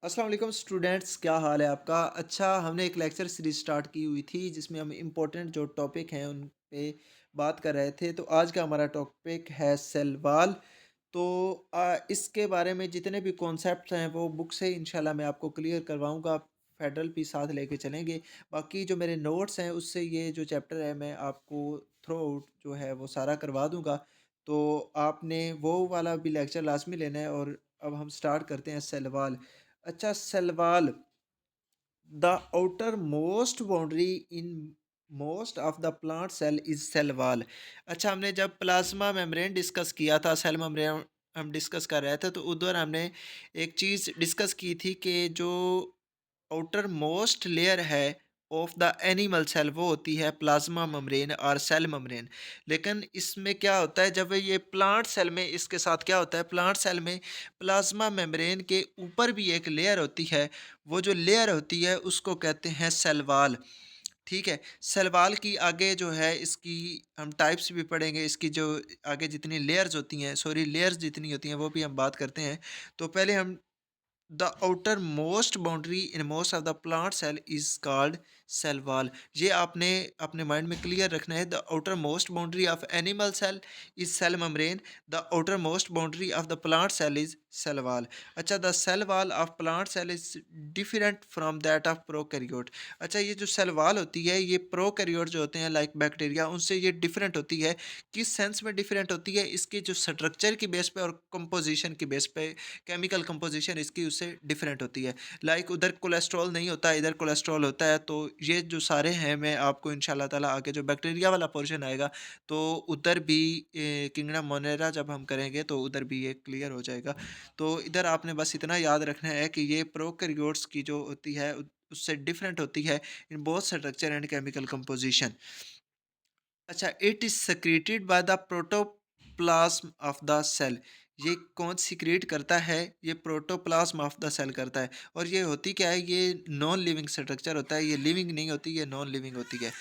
अस्सलाम वालेकुम स्टूडेंट्स, क्या हाल है आपका? अच्छा, हमने एक लेक्चर सीरीज स्टार्ट की हुई थी जिसमें हम इम्पोर्टेंट जो टॉपिक हैं उन पे बात कर रहे थे। तो आज का हमारा टॉपिक है सेल वॉल। तो इसके बारे में जितने भी कॉन्सेप्ट्स हैं वो बुक से इंशाल्लाह मैं आपको क्लियर करवाऊँगा। फेडरल भी साथ लेके चलेंगे। बाकी जो मेरे नोट्स हैं उससे ये जो चैप्टर है मैं आपको थ्रू आउट जो है वो सारा करवा दूँगा। तो आपने वो वाला भी लेक्चर लाज़मी लेना है और अब हम स्टार्ट करते हैं सेल वॉल। अच्छा, cell wall the outer most boundary in most of the plant cell is cell wall. अच्छा, हमने जब प्लाज्मा मेम्ब्रेन डिस्कस किया था, सेल मेम्ब्रेन हम डिस्कस कर रहे थे, तो उधर हमने एक चीज़ डिस्कस की थी कि जो आउटर मोस्ट लेयर है ऑफ द एनिमल सेल वो होती है प्लाज्मा मेम्ब्रेन और सेल मेम्ब्रेन। लेकिन इसमें क्या होता है, जब ये प्लांट सेल में इसके साथ क्या होता है, प्लांट सेल में प्लाज्मा मेम्ब्रेन के ऊपर भी एक लेयर होती है। वो जो लेयर होती है उसको कहते हैं सेल वॉल। ठीक है, सेल वॉल की आगे जो है इसकी हम टाइप्स भी पढ़ेंगे, इसकी जो आगे जितनी लेयर्स होती हैं, सॉरी लेयर्स जितनी होती हैं वो भी हम बात करते हैं। तो पहले हम the outer most boundary in most of the plant cell is called cell wall. ये आपने अपने माइंड में क्लियर रखना है। The outer most boundary of animal cell is cell membrane. The outer most boundary of the plant cell is cell wall. अच्छा, the cell wall of plant cell is different from that of prokaryote. अच्छा, ये जो cell wall होती है ये prokaryote जो होते हैं लाइक बैक्टीरिया, उनसे ये डिफरेंट होती है। किस सेंस में डिफरेंट होती है? इसके जो स्ट्रक्चर की बेस पे और कंपोजिशन की बेस पे, केमिकल कंपोजिशन इसकी उससे डिफरेंट होती है। लाइक उधर कोलेस्ट्रॉल नहीं होता है, इधर कोलेस्ट्रॉल होता है। तो ये जो सारे हैं मैं आपको इंशाल्लाह ताला आगे जो बैक्टीरिया वाला पोर्शन आएगा तो उधर भी किंगडम मोनेरा जब हम करेंगे तो उधर भी ये क्लियर हो जाएगा। तो इधर आपने बस इतना याद रखना है कि ये प्रोकैरियोट्स की जो होती है उससे डिफरेंट होती है in both structure and chemical composition. अच्छा, it is secreted by the protoplasm of the cell. ये कौन सीक्रेट करता है? ये प्रोटोप्लाज्म ऑफ द सेल करता है। और ये होती क्या है? ये नॉन लिविंग स्ट्रक्चर होता है, ये लिविंग नहीं होती, ये नॉन लिविंग होती है।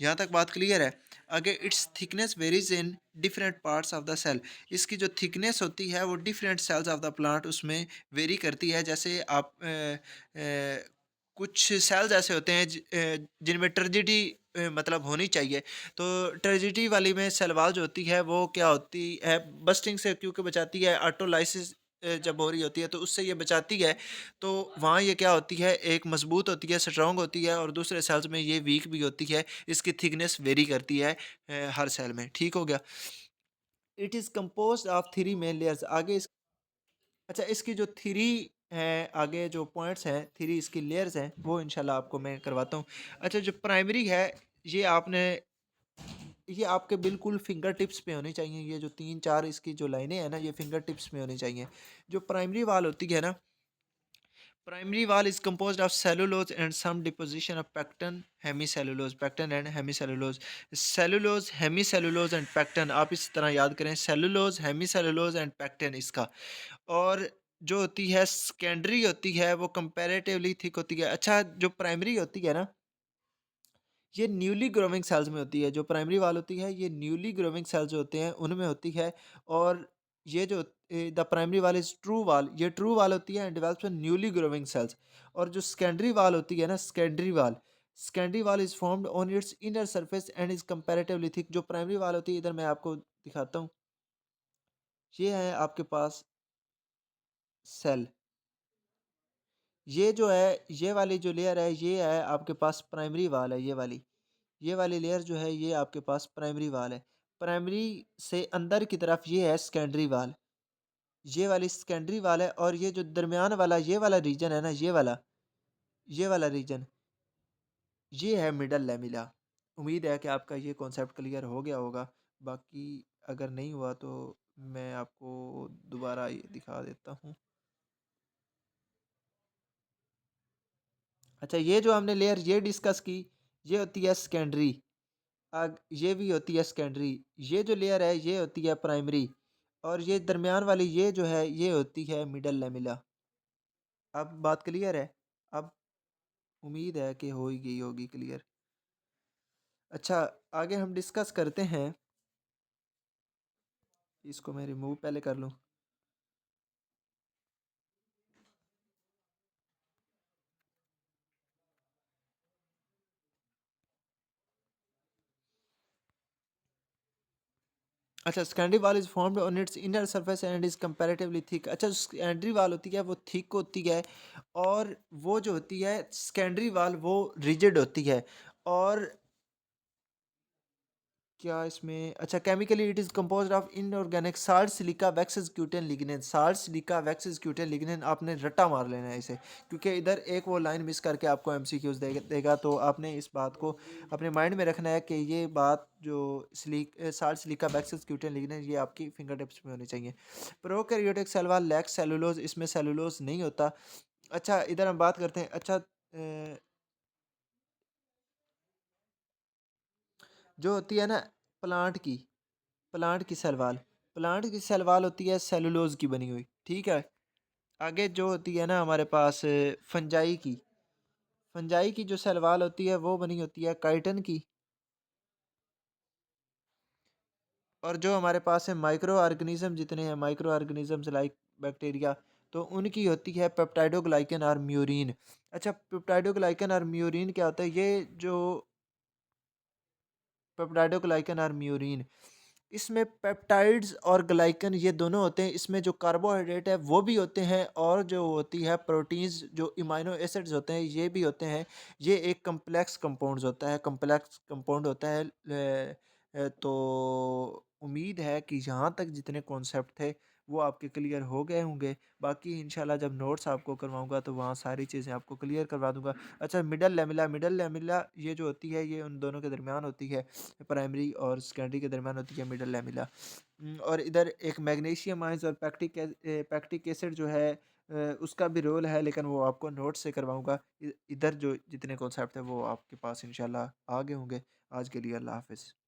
यहाँ तक बात क्लियर है? आगे, its thickness varies in different parts of the cell. इसकी जो थिकनेस होती है वो different cells of the plant उसमें वेरी करती है। जैसे आप कुछ सेल्स ऐसे होते हैं जिनमें टर्जिडी मतलब होनी चाहिए। तो ट्रेजिडी वाली में सलवार जो होती है वो क्या होती है, बस्टिंग से क्योंकि बचाती है, ऑटोलाइसिस जब हो रही होती है तो उससे ये बचाती है। तो वहाँ ये क्या होती है, एक मजबूत होती है, स्ट्रॉन्ग होती है, और दूसरे सेल्स में ये वीक भी होती है। इसकी थिकनेस वेरी करती है हर सेल में। ठीक हो गया? It is compose of three main layers. आगे अच्छा, इसकी जो थ्री है, आगे जो पॉइंट्स हैं, थ्री इसकी लेयर्स हैं, वो इंशाल्लाह आपको मैं करवाता हूँ। अच्छा, जो प्राइमरी है ये आपने ये आपके बिल्कुल फिंगर टिप्स पे होनी चाहिए। ये जो 3-4 इसकी जो लाइनें हैं ना, ये फिंगर टिप्स में होनी चाहिए। जो प्राइमरी वाल होती है ना, primary wall is composed of cellulose and some deposition of pectin hemicellulose. Pectin and hemicellulose, cellulose, hemicellulose and pectin. आप इस तरह याद करें, सेलुलोज, हेमीसेलुलोज एंड पैक्टन इसका। और जो होती है सेकेंडरी होती है वो कंपैरेटिवली थिक होती है। अच्छा, जो प्राइमरी होती है ना, ये न्यूली ग्रोविंग सेल्स में होती है। जो प्राइमरी वाल होती है ये न्यूली ग्रोविंग सेल्स जो होते हैं उनमें होती है। और ये जो the primary wall is true wall, ये ट्रू वाल होती है and develops newly growing cells. और जो सेकेंडरी वाल होती है ना, secondary wall is formed on its inner surface and is comparatively thick. जो प्राइमरी वाल होती है, इधर मैं आपको दिखाता हूँ, ये है आपके पास सेल। ये जो है, ये वाली जो लेयर है ये है आपके पास प्राइमरी वाल है। ये वाली लेयर जो है ये आपके पास प्राइमरी वाल है। प्राइमरी से अंदर की तरफ ये है सेकेंडरी वाल। ये वाली सेकेंडरी वाल है, और ये जो दरमियान वाला ये वाला रीजन है ना, ये वाला रीजन, ये है मिडल लैमेला। उम्मीद है कि आपका ये कॉन्सेप्ट क्लियर हो गया होगा। बाकी अगर नहीं हुआ तो मैं आपको दोबारा ये दिखा देता हूँ। अच्छा, ये जो हमने लेयर ये डिस्कस की, ये होती है सेकेंडरी। ये भी होती है सेकेंडरी। ये जो लेयर है ये होती है प्राइमरी। और ये दरमियान वाली ये जो है ये होती है मिडल लैमेला। अब बात क्लियर है? अब उम्मीद है कि हो ही गई होगी क्लियर। अच्छा, आगे हम डिस्कस करते हैं। इसको मैं रिमूव पहले कर लूँ। अच्छा, secondary wall is formed on its inner surface and is comparatively thick. अच्छा, सेकेंडरी वॉल होती है वो थिक होती है, और वो जो होती है सेकेंडरी वॉल वो रिजिड होती है। और क्या इसमें, अच्छा, chemically it is composed of inorganic salt silica waxes cutin lignin. Salt silica waxes cutin lignin, आपने रट्टा मार लेना है इसे, क्योंकि इधर एक वो लाइन मिस करके आपको एमसीक्यूज देगा। तो आपने इस बात को अपने माइंड में रखना है कि ये बात जो salt silica waxes cutin lignin, ये आपकी फिंगर टिप्स में होनी चाहिए। Prokaryotic cell wall lack cellulose, इसमें सेलुलोज नहीं होता। अच्छा, इधर हम बात करते हैं। अच्छा, जो होती है ना प्लांट की, प्लांट की सेल वॉल, प्लांट की सेल वॉल होती है सेलुलोज की बनी हुई, ठीक है। आगे जो होती है ना हमारे पास फंजाई की, फंजाई की जो सेल वॉल होती है वो बनी होती है काइटन की। और जो हमारे पास है माइक्रो ऑर्गेनिज्म, जितने हैं माइक्रो ऑर्गेनिजम्स लाइक बैक्टीरिया, तो उनकी होती है पेप्टाइडोग्लाइकन और म्यूरिन। अच्छा, पेप्टाइडोग्लाइकन और म्यूरिन क्या होता है, ये जो पेप्टाइडोग्लाइकन और म्यूरिन, इसमें पेप्टाइड्स और ग्लाइकन ये दोनों होते हैं। इसमें जो कार्बोहाइड्रेट है वो भी होते हैं, और जो होती है प्रोटीन्स जो इमाइनो एसिड्स होते हैं ये भी होते हैं। ये एक कम्प्लेक्स कंपाउंड्स होता है, कम्प्लेक्स कंपाउंड होता है। तो उम्मीद है कि यहाँ तक जितने कॉन्सेप्ट थे वो आपके क्लियर हो गए होंगे। बाकी इंशाल्लाह जब नोट्स आपको करवाऊंगा तो वहाँ सारी चीज़ें आपको क्लियर करवा दूंगा। अच्छा, मिडल लेमिला, मिडल लेमिला ये जो होती है ये उन दोनों के दरमियान होती है, प्राइमरी और सेकेंडरी के दरमियान होती है मिडल लैमेला। और इधर एक मैग्नीशियम आयंस और पैक्टिक एसिड जो है उसका भी रोल है, लेकिन वो आपको नोट से करवाऊंगा। इधर जो जितने कॉन्सेप्ट है वो आपके पास इंशाल्लाह आगे होंगे। आज के लिए अल्लाह हाफिज़।